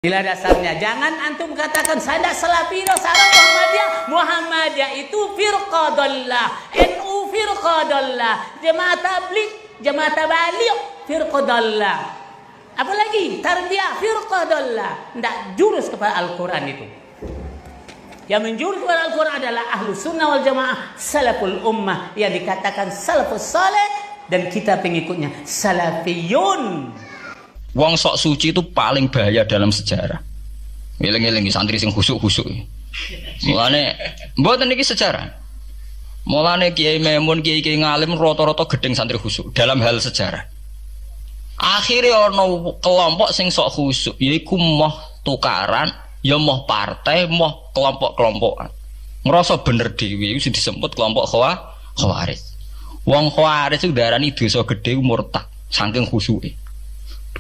Inilah dasarnya. Jangan antum katakan saya Salafino, saya Muhammadiyah itu firqah dhallah, NU firqah dhallah, Jemaah Tabligh, Jemaah Tabaligh firqah dhallah. Apalagi Tarbiyah firqah dhallah. Tidak jurus kepada Al-Quran itu. Yang menjurus kepada Al-Quran adalah Ahlus Sunnah wal Jamaah, Salaful Ummah, yang dikatakan Salafus Saleh, dan kita pengikutnya Salafiyun. Wong sok suci itu paling bahaya dalam sejarah. Eling-eling santri sing khusuk-khusuk. Mulane mboten niki sejarah. Mulane Kiai Maimun, Kiai ngalim rata-rata gedeng santri khusuk dalam hal sejarah. Akhirnya ono kelompok sing sok khusuk, yaiku moh tukaran, ya moh partai, moh kelompok-kelompokan. Ngerasa bener dhewe iku disebut kelompok Khawarij. Wong Khawarij itu darani dosa gedhe murtad saking khusuke.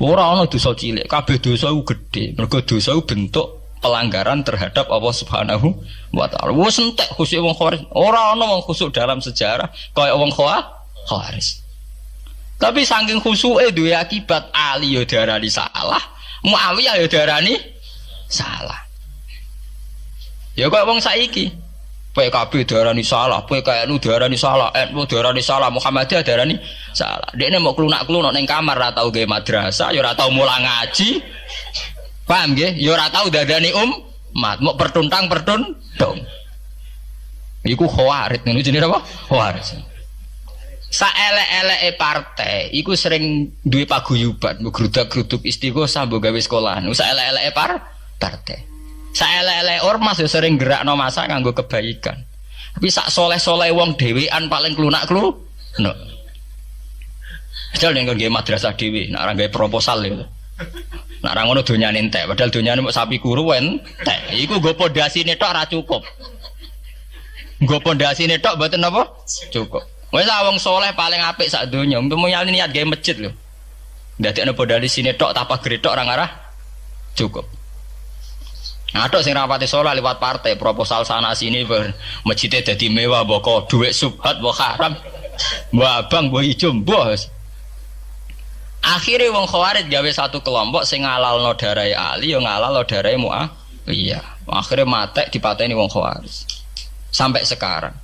Ora ana dosa cilik, kabeh dosa iku gedhe. Mergo dosa iku bentuk pelanggaran terhadap Allah Subhanahu wa taala. Wes entek khusuk wong Khawarij. Ora ana wong khusuk dalam sejarah kaya wong Khawarij. Tapi saking khusuke duwe akibat Ali ya diarani salah, Muawiyah ya diarani salah. Ya kaya wong saiki. PKB diarani salah, PKNU diarani salah, NU diarani salah, Muhammadiyah diarani salah. Dekne mau klunak-klunak ning kamar ora tau gawe madrasah, ya ora tau mulang ngaji. Paham nggih? Ya ora tau dadani umat, mau pertuntang-pertuntung. Iku Khawarij, ngono jenenge apa? Khawarij. Saelek-eleke partai iku sering duwe paguyuban, ngrudak-gruduk istighosah mbok gawe sekolahan. Saelek-eleke partai. Saelek-elek ormas ya sering gerakno masa nganggo kebaikan. Tapi sak soleh-soleh wong dhewean paling klunak-kluk. No. Padahal nek nggo madrasah dhewe, nek ora gawe proposal lho. Nek ora ngono donyane entek, padahal donyane mok sapi kuru entek. Iku nggo pondasine tok ora cukup. Nggo pondasine tok mboten apa? Cukup. Wis wong soleh paling apik sak donya. Umpama niat gawe masjid lho. Ndadekno pondasine tok tanpa gretok ora ngarah cukup. Ada sing rapati sholat lewat partai proposal sana sini masjidnya jadi mewah boko duit subhat boko haram mbah abang mbah ijo bos. Akhirnya wong Khawarij gawe satu kelompok sing ngalalno darai Ali yo ngalalno darai Muawiyah. Akhirnya matek dipateni wong Khawarij. Sampai sekarang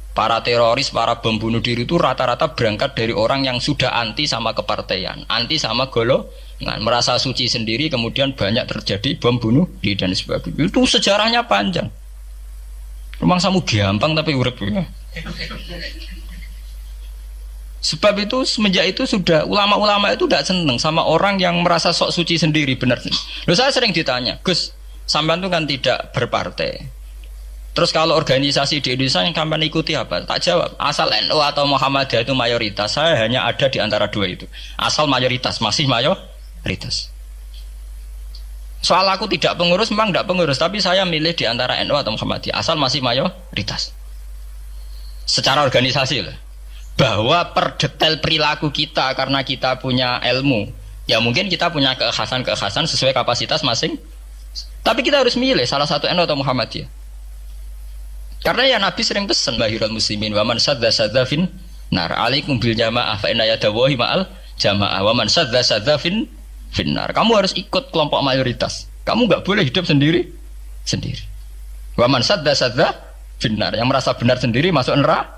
para teroris, para bom bunuh diri itu rata-rata berangkat dari orang yang sudah anti sama kepartaian, anti sama golongan, merasa suci sendiri, kemudian banyak terjadi bom bunuh diri dan sebagainya. Itu sejarahnya panjang. Memang samu gampang tapi urip ya. Sebab itu semenjak itu sudah ulama-ulama itu tidak seneng sama orang yang merasa sok suci sendiri, benar. Loh, saya sering ditanya, Gus, sampean itu kan tidak berpartai. Terus kalau organisasi di Indonesia yang kapan ikuti apa? Tak jawab. Asal NU atau Muhammadiyah itu mayoritas, saya hanya ada di antara dua itu. Asal mayoritas, masih mayoritas. Soal aku tidak pengurus, memang tidak pengurus, tapi saya milih di antara NU atau Muhammadiyah. Asal masih mayoritas. Secara organisasi lah. Bahwa per detail perilaku kita karena kita punya ilmu, ya mungkin kita punya keekhasan sesuai kapasitas masing. Tapi kita harus milih salah satu NU atau Muhammadiyah. Karena ya Nabi sering pesan bahirul muslimin wa man sadza fin nar alaikum bil jamaah fa inna yadawahi ma'al jamaah wa man sadza fin nar. Kamu harus ikut kelompok mayoritas. Kamu enggak boleh hidup sendiri. Wa man sadza fin nar, yang merasa benar sendiri masuk neraka.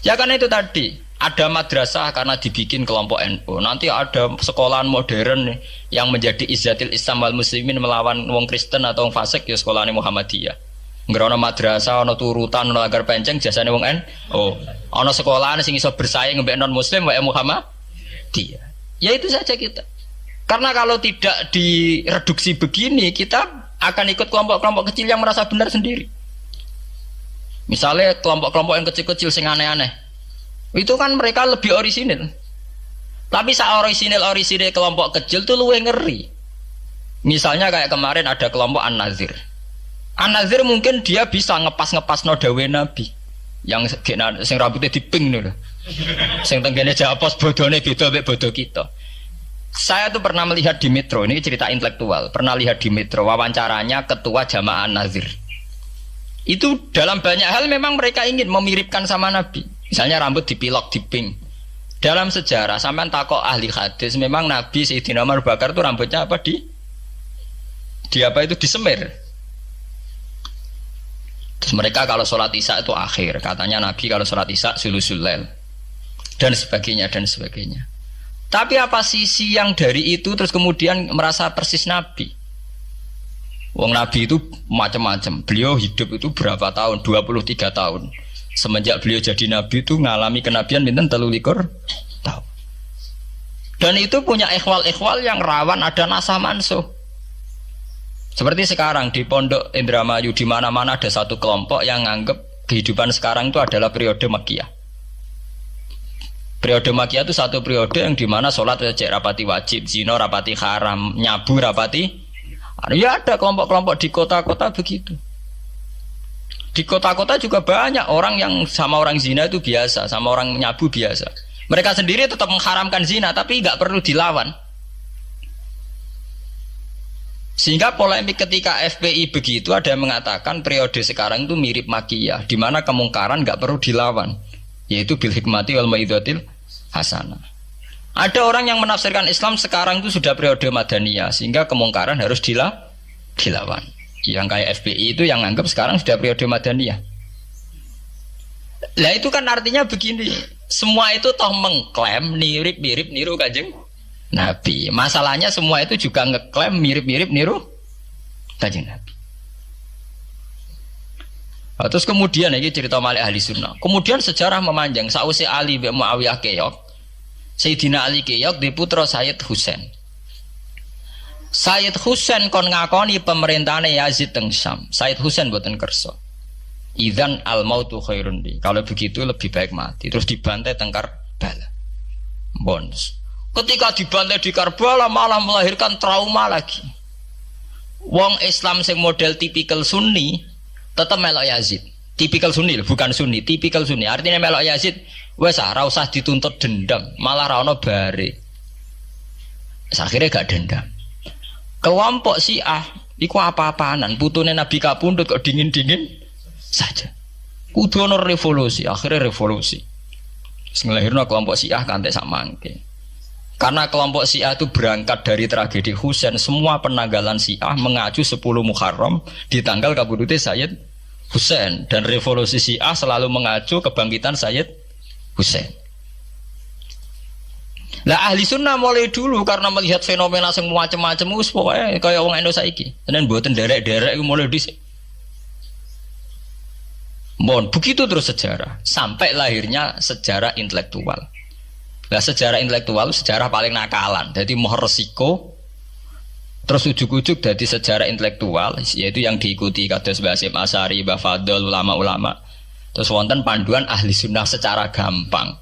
Ya karena itu tadi ada madrasah karena dibikin kelompok NU. Nanti ada sekolahan modern yang menjadi izzatil Islam wal muslimin melawan wong Kristen atau wong fasik, ya sekolahan Muhammadiyah. Ngerono madrasah, ono turutan, ono agar penceng, jasane wong ono sekolahan sing iso bersaing mbek non muslim wae Muhammadiyah. Ya itu saja kita. Karena kalau tidak direduksi begini, kita akan ikut kelompok-kelompok kecil yang merasa benar sendiri. Misalnya kelompok-kelompok yang kecil-kecil sing aneh-aneh. Itu kan mereka lebih orisinil. Tapi saat orisinil kelompok kecil tuh luwih ngeri. Misalnya kayak kemarin ada kelompok An-Nazir. An-Nazir mungkin dia bisa ngepas no dawe Nabi yang sing rambutnya diping nih, sing tenggene japos bodone beda mek bodo kita. Saya tuh pernah melihat di Metro, ini cerita intelektual, pernah lihat di Metro wawancaranya ketua Jamaah An-Nazir. Itu dalam banyak hal memang mereka ingin memiripkan sama Nabi. Misalnya rambut dipilok diping. Dalam sejarah sampean takok ahli hadis, memang Nabi Sayyidina Umar Bakar itu rambutnya apa Di apa itu disemir. Terus mereka kalau sholat isya itu akhir. Katanya Nabi kalau sholat isya sulusul lail. Dan sebagainya, dan sebagainya. Tapi apa sisi yang dari itu terus kemudian merasa persis Nabi? Wong Nabi itu macam-macam. Beliau hidup itu berapa tahun? 23 tahun. Semenjak beliau jadi Nabi itu ngalami kenabian minten 23 tahun. Dan itu punya ikhwal-ikhwal yang rawan ada nasah mansuh. Seperti sekarang di Pondok Indramayu di mana-mana ada satu kelompok yang nganggap kehidupan sekarang itu adalah periode Makkiyah. Periode Makkiyah itu satu periode yang dimana sholat wajib rapati wajib, zina rapati haram, nyabu rapati. Ya ada kelompok-kelompok di kota-kota begitu. Di kota-kota juga banyak orang yang sama orang zina itu biasa, sama orang nyabu biasa. Mereka sendiri tetap mengharamkan zina, tapi nggak perlu dilawan. Sehingga polemik ketika FPI begitu ada yang mengatakan periode sekarang itu mirip Makkiyah, di mana kemungkaran nggak perlu dilawan, yaitu bil hikmati wal mau'izatil hasanah. Ada orang yang menafsirkan Islam sekarang itu sudah periode Madaniyah, sehingga kemungkaran harus dilawan. Yang kayak FPI itu yang anggap sekarang sudah periode Madaniyah. Lah itu kan artinya begini, semua itu toh mengklaim mirip-mirip niru Kanjeng Nabi. Masalahnya semua itu juga ngeklaim mirip-mirip niru Kanjeng Nabi. Terus kemudian ini cerita Malik ahli sunnah. Kemudian sejarah memanjang. Sausi Ali bin Muawiyah keok, Sayyidina Ali keok di putra Sayyid Husain. Sayyid Husain kon ngakoni pemerintahane Yazid teng Syam. Sayyid Husain boten kersa. Idzan al mautu khairun li. Kalau begitu lebih baik mati. Terus dibantai teng Karbala. Bonus. Ketika dibantai di Karbala malah melahirkan trauma lagi. Wong Islam sing model tipikal Sunni tetap melok Yazid. Tipikal Sunni, bukan Sunni, tipikal Sunni. Artinya melok Yazid, wes ora usah dituntut dendam, malah ra ono bare. Akhirnya gak dendam. Kelompok Syiah iku apa-apaanan, putune Nabi kapundhut kok dingin-dingin saja. Kudu ono revolusi, akhirnya revolusi. Ngelahirno kelompok Syiah kanthi sak mangke. Karena kelompok Syiah itu berangkat dari tragedi Husain, semua penanggalan Syiah mengacu 10 Muharram di tanggal kabudute Sayyid Husain, dan revolusi Syiah selalu mengacu kebangkitan Sayyid Husain. Lah ahli sunnah mulai dulu karena melihat fenomena yang macam-macam wis pokoke kaya wong Indonesia saiki. Tenan mboten derek-derek iku mulai dhisik. Mohon begitu terus sejarah sampai lahirnya sejarah intelektual. Nah sejarah intelektual sejarah paling nakalan, jadi mau resiko terus ujuk-ujuk jadi sejarah intelektual, yaitu yang diikuti kados Mbah Hasyim Asy'ari, Mbah Fadl, ulama-ulama. Terus wonten panduan ahli sunnah secara gampang.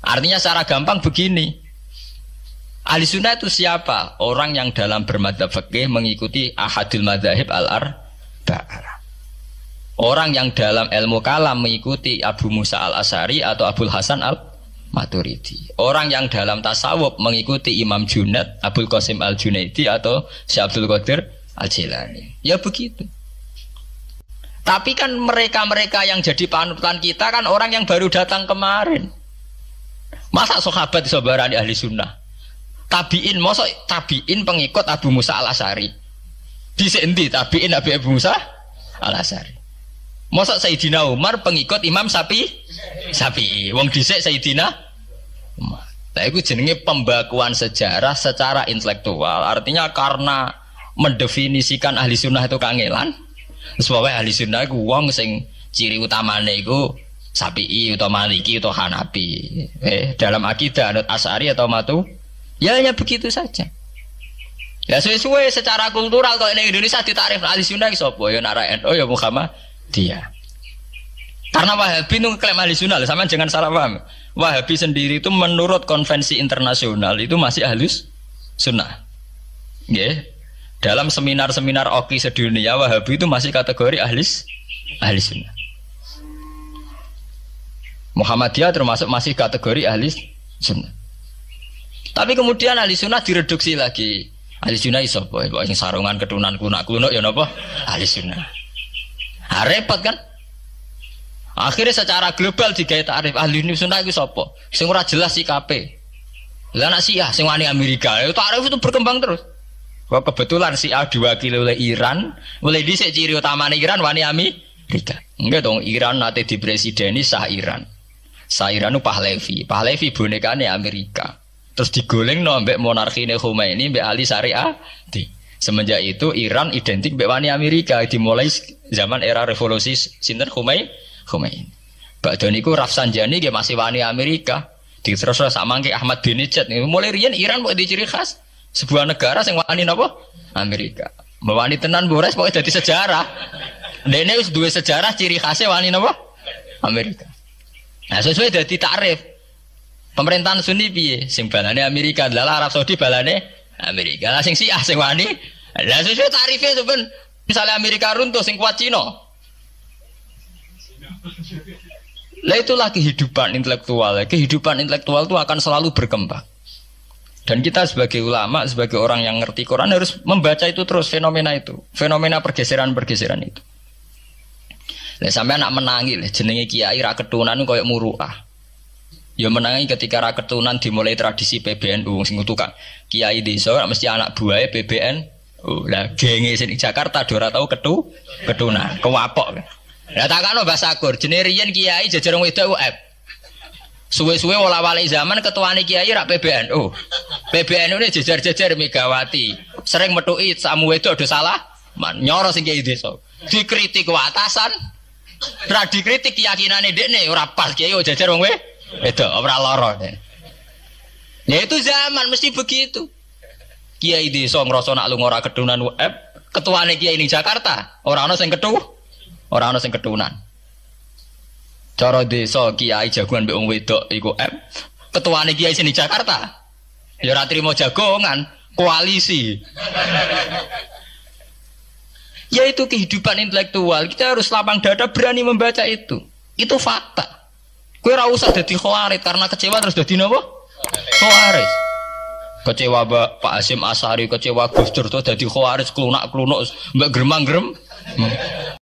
Artinya secara gampang begini, ahli sunnah itu siapa? Orang yang dalam bermadzhab fikih mengikuti ahadul madzahib al-arba'ah. Orang yang dalam ilmu kalam mengikuti Abu Musa al-Asy'ari atau Abul Hasan al-Maturidi. Orang yang dalam tasawuf mengikuti Imam Junaid, Abul Qasim al-Junaidi atau Syekh Abdul Qadir al-Jilani. Ya begitu. Tapi kan mereka-mereka yang jadi panutan kita kan orang yang baru datang kemarin. Masa sahabat disobarani ahli sunnah? Tabiin, masa tabiin pengikut Abu Musa al-Asy'ari? Dhisik endi tabiin Abu Musa al-Asy'ari? Masa Sayyidina Umar pengikut Imam Syafi'i? Wong dhisik Sayyidina Umar. Nah itu jenenge pembakuan sejarah secara intelektual. Artinya karena mendefinisikan ahli sunnah itu kangelan. Sebabnya ahli sunnah itu wong sing ciri utamanya itu Syafi'i atau Maliki atau Hanafi. Dalam akidah anut Asy'ari atau Matu, ya hanya begitu saja. Ya sesuai secara kultural kalau di Indonesia ditarif ahli sunnah sapa ya nara NU ya Muhammadiyah. Karena Wahabi itu klaim ahli sunnah, sama jangan salah paham. Wahabi sendiri itu menurut konvensi internasional itu masih ahli sunnah. Yeah. Dalam seminar-seminar OKI sedunia Wahabi itu masih kategori ahli sunnah. Muhammadiyah termasuk masih kategori ahli sunnah. Tapi kemudian ahli sunnah direduksi lagi. Ahli sunnah iso apa? Yang sarungan ketunan kunak-kunak ya napa? Ahli sunnah. Nah, repot kan? Akhirnya secara global digawe takrif ahli sunnah itu sapa? Sing ora jelas sikape. Lah nek Syiah sing wani Amerika, takrif itu berkembang terus. Wah, kebetulan si A diwakili oleh Iran, mulai dhisik ciri utamane Iran wani Amerika. Enggak dong, Iran nate dipresideni sah Iran. Sah Iran itu Pahlavi. Pahlavi bonekane Amerika. Terus digoleng no mbek monarkine Khomeini mbek Ali Syariati. Semenjak itu Iran identik mbek wani Amerika dimulai zaman era revolusi sinten Khomeini. Badhe niku Rafsanjani nggih masih wani Amerika. Diterus sak mangke Ahmad Ahmadinejad mulai riyen Iran kok di ciri khas sebuah negara sing wani napa? Amerika. Mewani tenan Bores pokoke dadi sejarah. Dene wis duwe sejarah ciri khasnya wani napa? Amerika. Nah, sesuai dadi takrif. Pemerintahan Sunni piye? Sing balane Amerika, lha Arab Saudi balane Amerika. Lah sing Syiah sing wani. Lah sesuai tarife sampean misalnya Amerika runtuh sing kuat Cina. Lah itulah kehidupan intelektual. Kehidupan intelektual itu akan selalu berkembang. Dan kita sebagai ulama, sebagai orang yang ngerti Quran harus membaca itu terus fenomena itu, fenomena pergeseran-pergeseran itu. Lah sampai anak menangi lah jenenge kiai ra ketunan koyo muruah. Ya menangi ketika ra ketunan dimulai tradisi PBNU sing tukang kiai desa mesti anak buahe PBNU. Lah genge sing Jakarta ora tau ketunan, kewapok. Lah takano Mbah Sakur, jenenge riyen kiai jejer wong wedok UF. Suwe-suwe wala-wali zaman ketuane kiai rak PBNU. PBNU ini jejer-jejer Megawati. Sering metuki samu wedok do salah, nyoro sing kiai desa. Dikritik ku atasan. Ra dikritik keyakinane dekne ora pas kiai jejer wong wedok ora lara. Ya itu zaman mesti begitu. Kiai desa ngrasa nak lunga ora kedunan UF, ketuane kiai ning Jakarta ora ana sing Ora ana sing ketunan. Cara desa kiai jagoan mbek wong wedok iku ketuane kiai sing di Jakarta. Ya ora trimo jagongan, koalisi. Ya itu kehidupan intelektual. Kita harus lapang dada berani membaca itu. Itu fakta. Kowe ora usah dadi khawarit karena kecewa terus dadi napa? Khawarit. Kecewa Pak Hasyim Asy'ari, kecewa Gus Dur terus dadi khawarit klunak-klunuk mbek gremang-grem.